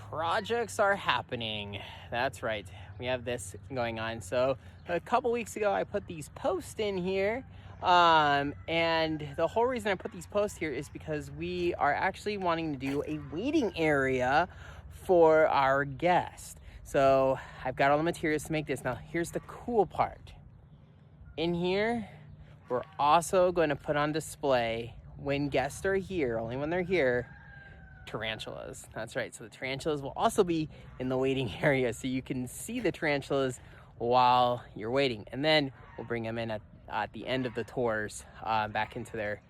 projects are happening. That's right, we have this going on. So a couple weeks ago I put these posts in here, and the whole reason I put these posts here is because we are actually wanting to do a waiting area for our guest. So I've got all the materials to make this. Now here's the cool part. In here we're also going to put on display, when guests are here, only when they're here, tarantulas. That's right. So the tarantulas will also be in the waiting area, so you can see the tarantulas while you're waiting. And then we'll bring them in at the end of the tours, back into their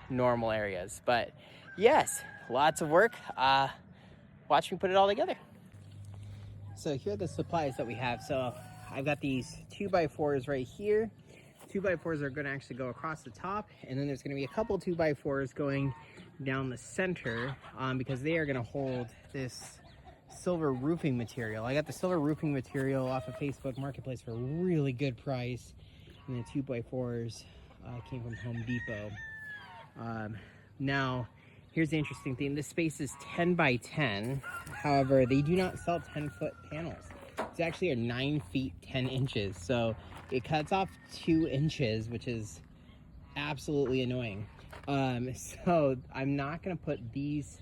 normal areas. But yes, lots of work. Watch me put it all together. So here are the supplies that we have. So I've got these 2x4s right here. 2x4s are going to actually go across the top, and then there's going to be a couple 2x4s going down the center, because they are going to hold this silver roofing material. I got the silver roofing material off of Facebook Marketplace for a really good price, and the 2x4s came from Home Depot. Now here's the interesting thing. This space is 10 by 10. However, they do not sell 10-foot panels. It's actually 9 feet 10 inches, so it cuts off 2 inches, which is absolutely annoying. So I'm not going to put these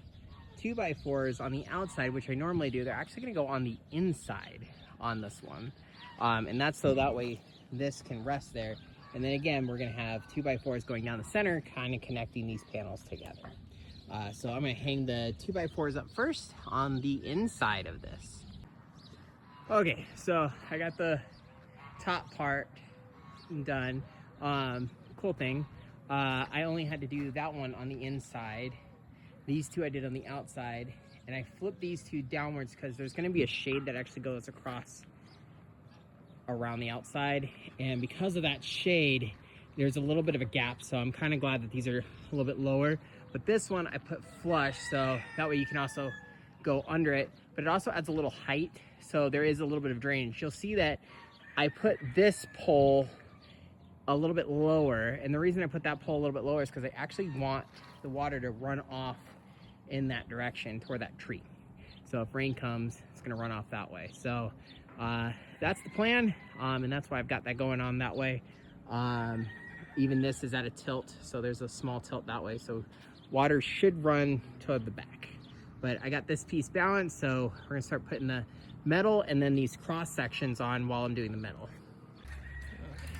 2x4s on the outside, which I normally do. They're actually going to go on the inside on this one, and that's so that way this can rest there. And then again, we're going to have 2x4s going down the center, kind of connecting these panels together. So I'm going to hang the 2x4s up first on the inside of this. Okay, so I got the top part done. Cool thing, I only had to do that one on the inside. These two I did on the outside, and I flipped these two downwards because there's going to be a shade that actually goes across around the outside, and because of that shade there's a little bit of a gap, so I'm kind of glad that these are a little bit lower. But this one I put flush, so that way you can also go under it, but it also adds a little height, so there is a little bit of drainage. You'll see that I put this pole a little bit lower, and the reason I put that pole a little bit lower is because I actually want the water to run off in that direction toward that tree. So if rain comes, it's going to run off that way. So that's the plan, and that's why I've got that going on that way. Even this is at a tilt, so there's a small tilt that way, so water should run toward the back. But I got this piece balanced, so we're going to start putting the metal and then these cross sections on while I'm doing the metal.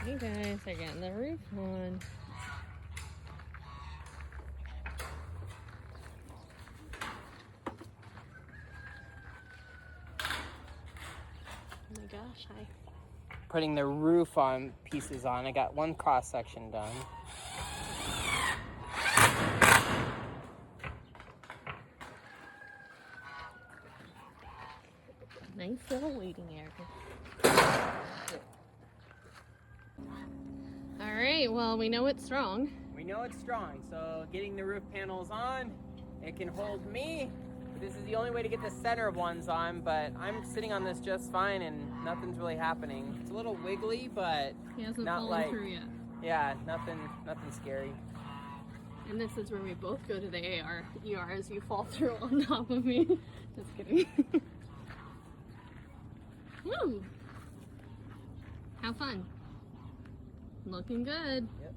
Okay guys, they're getting the roof on. Oh my gosh, Putting the roof on pieces on. I got one cross section done. nice little waiting area. All right, well, we know it's strong. We know it's strong, so getting the roof panels on, it can hold me. This is the only way to get the center ones on, but I'm sitting on this just fine and nothing's really happening. It's a little wiggly, but He hasn't not fallen like, through yet. yeah, nothing scary. And this is where we both go to the ER as you fall through on top of me. Just kidding. Woo! Have fun. Looking good. Yep.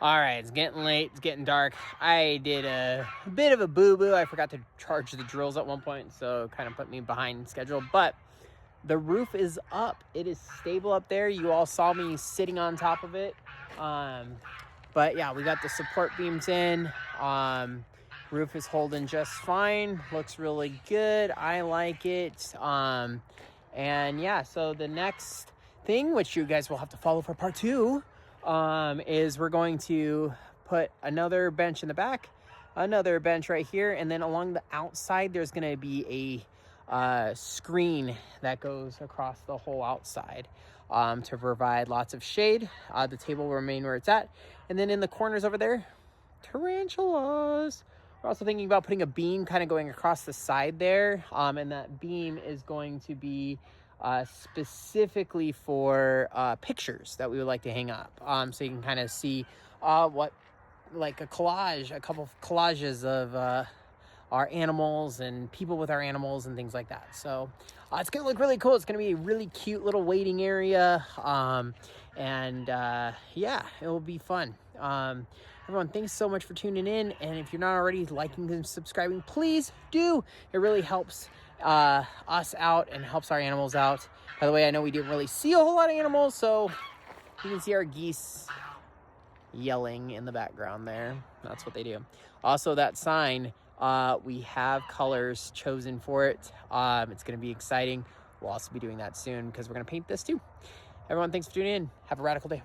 All right, it's getting late, it's getting dark. I did a bit of a boo-boo. I forgot to charge the drills at one point, so kind of put me behind schedule. But the roof is up. It is stable up there. You all saw me sitting on top of it. But yeah, we got the support beams in. Roof is holding just fine. Looks really good. I like it. And yeah, so the next thing, which you guys will have to follow for part 2, is we're going to put another bench in the back, another bench right here, and then along the outside there's going to be a screen that goes across the whole outside, to provide lots of shade. The table will remain where it's at, and then in the corners over there, tarantulas. We're also thinking about putting a beam kind of going across the side there, and that beam is going to be specifically for pictures that we would like to hang up, so you can kind of see what, like a collage, a couple of collages of our animals and people with our animals and things like that. So it's gonna look really cool. It's gonna be a really cute little waiting area. Yeah, it will be fun. Everyone, thanks so much for tuning in. And if you're not already liking and subscribing, please do. It really helps us out and helps our animals out. By the way, I know we didn't really see a whole lot of animals, so you can see our geese yelling in the background there. That's what they do. Also, that sign, we have colors chosen for it. It's going to be exciting. We'll also be doing that soon because we're going to paint this too. Everyone, thanks for tuning in. Have a radical day.